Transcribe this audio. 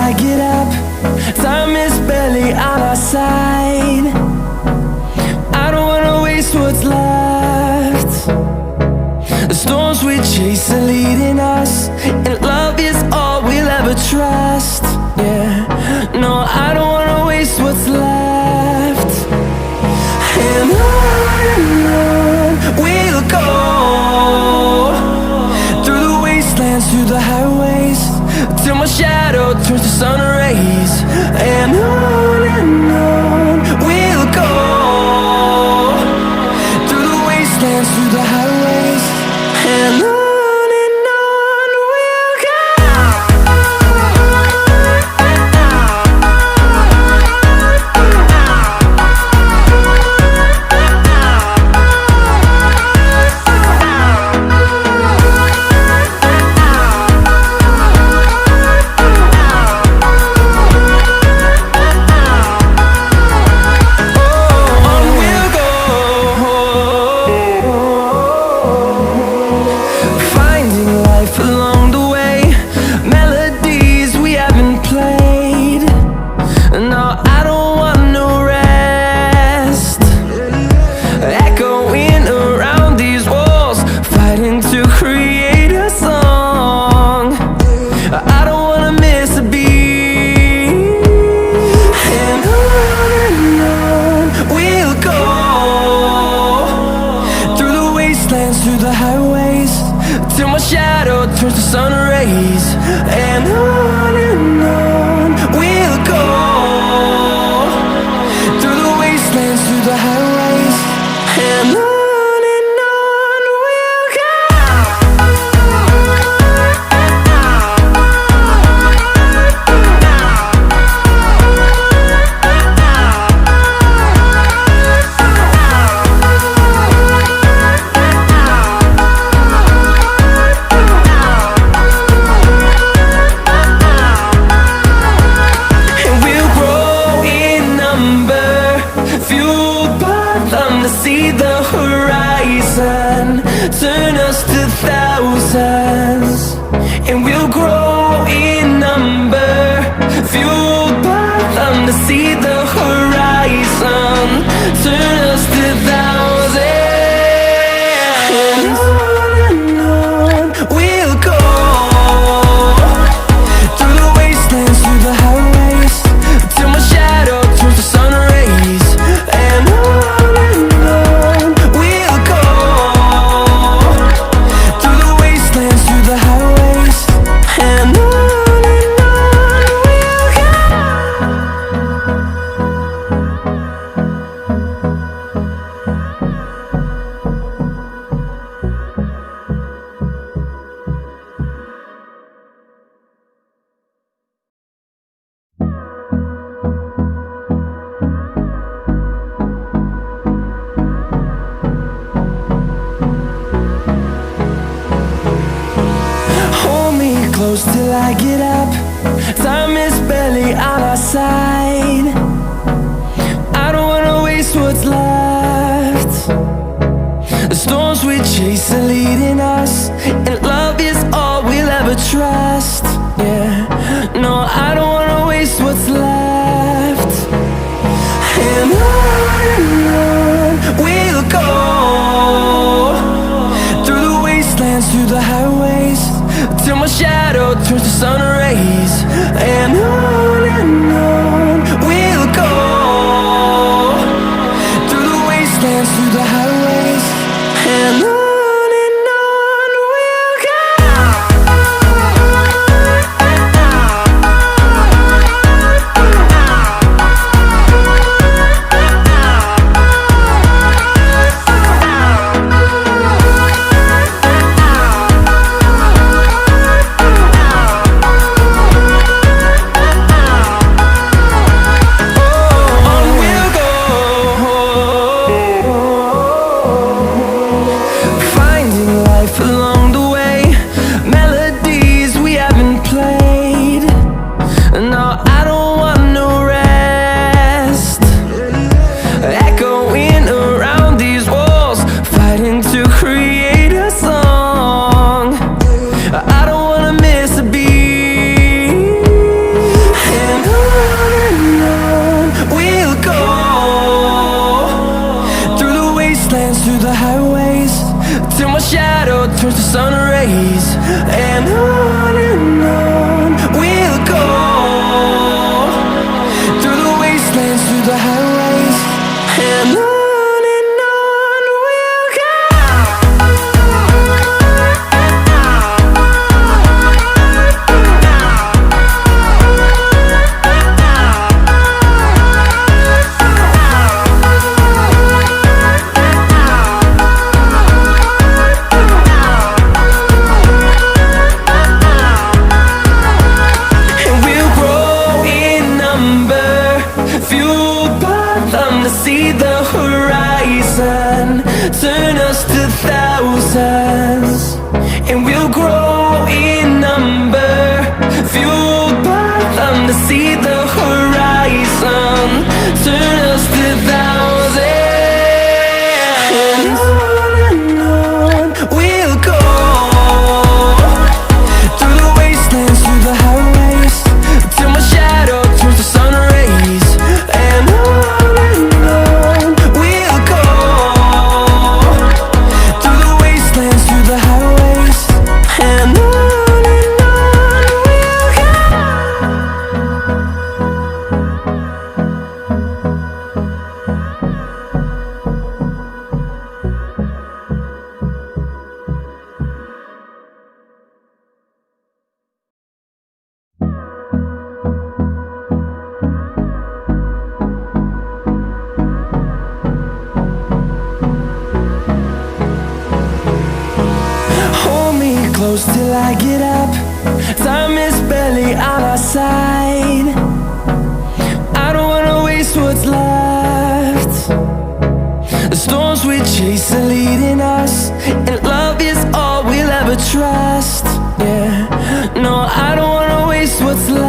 I get up. Time is barely on our side. I don't wanna waste what's left. The storms we chase are leading us, and love is all we'll ever trust. Yeah, no, I don't wanna waste what's left. And on we'll go, through the wastelands, through the highways, till my shadow turns to sun rays. And on we'll go, through the wastelands, through the highways, and on. Through the highways, till my shadow turns to sun rays. And on we'll go, through the wastelands, through the highways, and on we'll go. See the horizon turn us to thousands, and we'll grow in number, fueled by them. To see the horizon turn us to thousands, and on we'll go, through the wastelands, through the highways, till my shadow turns to sun rays. And close till I get up. Time is barely on our side. I don't wanna waste what's left. The storms we chase are leading us, and love is all we'll ever trust. Yeah, no, I don't wanna waste what's left. And on we'll go, through the wastelands, through the highways, till my shadow turns to sun rays. And on we'll go, through the wastelands, through the highways, and on. till my shadow turns to sun rays. And on we'll go, through the wastelands, through the highways. And on we'll go. See the horizon, turn us to thousands, and we'll grow in number, fueled by them to see the horizon, turn us to thousands. And on we'll go, through the wastelands, through the highways, till my shadow turns to sun rays. And close till I get up. Time is barely on our side. I don't wanna waste what's left. The storms we chase are leading us, and love is all we'll ever trust. Yeah, no, I don't wanna waste what's left.